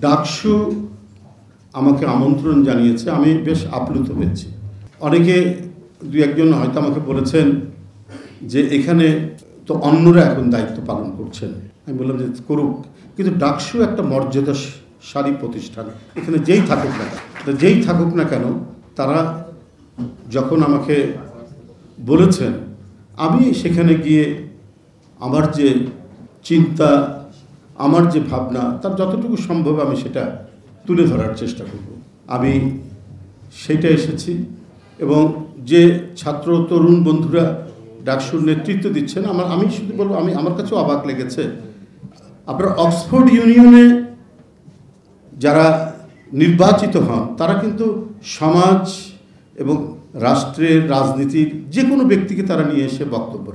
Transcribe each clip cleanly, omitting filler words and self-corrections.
ডাকসু আমাকে আমন্ত্রণ জানিয়েছে, আমি বেশ আপ্লুত হয়েছি। অনেকে দু একজন হয়তো আমাকে বলেছেন যে এখানে তো অন্যরা এখন দায়িত্ব পালন করছেন। আমি বললাম যে করুক, কিন্তু ডাকসু একটা মর্যাদাশালী প্রতিষ্ঠান, এখানে যেই থাকুক না কেন তারা যখন আমাকে বলেছেন, আমি সেখানে গিয়ে আমার যে চিন্তা, আমার যে ভাবনা, তার যতটুকু সম্ভব আমি সেটা তুলে ধরার চেষ্টা করব। আমি সেটা এসেছি এবং যে ছাত্র তরুণ বন্ধুরা ডাকসুর নেতৃত্ব দিচ্ছেন, আমি শুধু বলবো, আমার কাছেও অবাক লেগেছে। আপনার অক্সফোর্ড ইউনিয়নে যারা নির্বাচিত হন তারা কিন্তু সমাজ এবং রাষ্ট্রের রাজনীতির যে কোনো ব্যক্তিকে তারা নিয়ে এসে বক্তব্য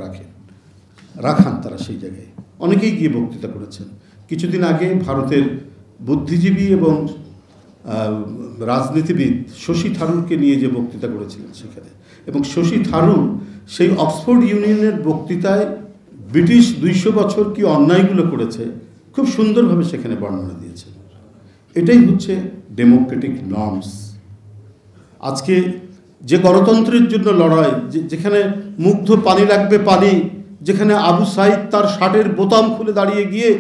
রাখান তারা সেই জায়গায়। অনেকেই গিয়ে বক্তৃতা করেছেন। কিছুদিন আগে ভারতের বুদ্ধিজীবী এবং রাজনীতিবিদ শশী থারুরকে নিয়ে যে বক্তৃতা করেছিলেন সেখানে, এবং শশী থারুর সেই অক্সফোর্ড ইউনিয়নের বক্তৃতায় ব্রিটিশ 200 বছর কি অন্যায়গুলো করেছে খুব সুন্দরভাবে সেখানে বর্ণনা দিয়েছেন। এটাই হচ্ছে ডেমোক্রেটিক নর্মস। আজকে যে গণতন্ত্রের জন্য লড়াই, যেখানে মুগ্ধ পানি লাগবে পানি, যেখানে আবু সাইদ তার শার্টের বোতাম খুলে দাঁড়িয়ে গিয়ে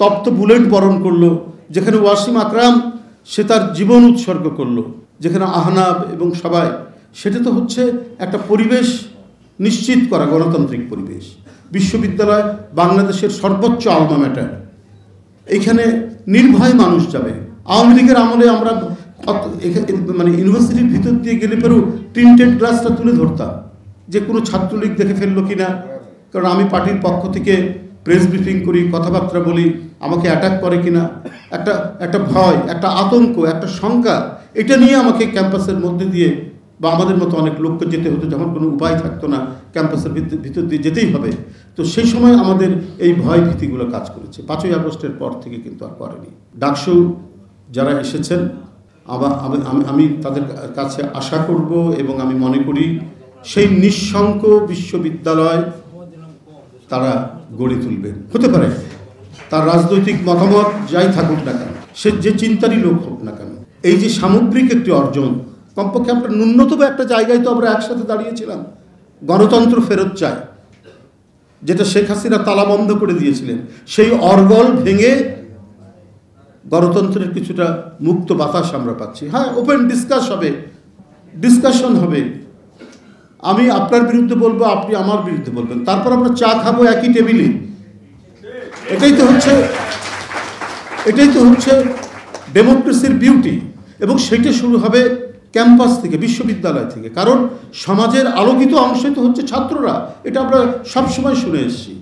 তপ্ত বুলেট বরণ করলো, যেখানে ওয়াসিম আকরাম সে তার জীবন উৎসর্গ করলো, যেখানে আহনাব এবং সবাই, সেটা তো হচ্ছে একটা পরিবেশ নিশ্চিত করা, গণতান্ত্রিক পরিবেশ। বিশ্ববিদ্যালয় বাংলাদেশের সর্বোচ্চ আলমা ম্যাটার, এইখানে নির্ভয় মানুষ যাবে। আওয়ামী লীগের আমলে আমরা মানে ইউনিভার্সিটির ভিতর দিয়ে গেলে পরেও প্রিন্টেড গ্লাসটা তুলে ধরতাম যে কোনো ছাত্রলীগ দেখে ফেললো কিনা, কারণ আমি পার্টির পক্ষ থেকে প্রেস ব্রিফিং করি, কথাবার্তা বলি, আমাকে অ্যাটাক করে কিনা, একটা ভয়, একটা আতঙ্ক, একটা শঙ্কা, এটা নিয়ে আমাকে ক্যাম্পাসের মধ্যে দিয়ে বা আমাদের মতো অনেক লোককে যেতে হতো, যখন কোনো উপায় থাকতো না, ক্যাম্পাসের ভিতর দিয়ে যেতেই হবে। তো সেই সময় আমাদের এই ভয় ভীতিগুলো কাজ করেছে। 5ই আগস্টের পর থেকে কিন্তু আর করেনি। ডাকসু যারা এসেছেন, আমি তাদের কাছে আশা করব এবং আমি মনে করি সেই নিঃশঙ্ক বিশ্ববিদ্যালয় তারা গড়ে তুলবেন। হতে পারে তার রাজনৈতিক মতামত যাই থাকুক না কেন, সে যে চিন্তারই লোক হোক না কেন, এই যে সামগ্রিক একটি অর্জন, কমপক্ষে আমরা ন্যূনতম একটা জায়গায় তো আমরা একসাথে দাঁড়িয়েছিলাম। গণতন্ত্র ফেরত চাই, যেটা শেখ হাসিনা তালা বন্ধ করে দিয়েছিলেন, সেই অর্গল ভেঙে গণতন্ত্রের কিছুটা মুক্ত বাতাস আমরা পাচ্ছি। হ্যাঁ, ওপেন ডিসকাশন হবে। আমি আপনার বিরুদ্ধে বলবো, আপনি আমার বিরুদ্ধে বলবেন, তারপর আমরা চা খাবো একই টেবিলে। এটাই তো হচ্ছে ডেমোক্রেসির বিউটি। এবং সেটা শুরু হবে ক্যাম্পাস থেকে, বিশ্ববিদ্যালয় থেকে, কারণ সমাজের আলোকিত অংশই তো হচ্ছে ছাত্ররা। এটা আমরা সবসময় শুনে এসেছি।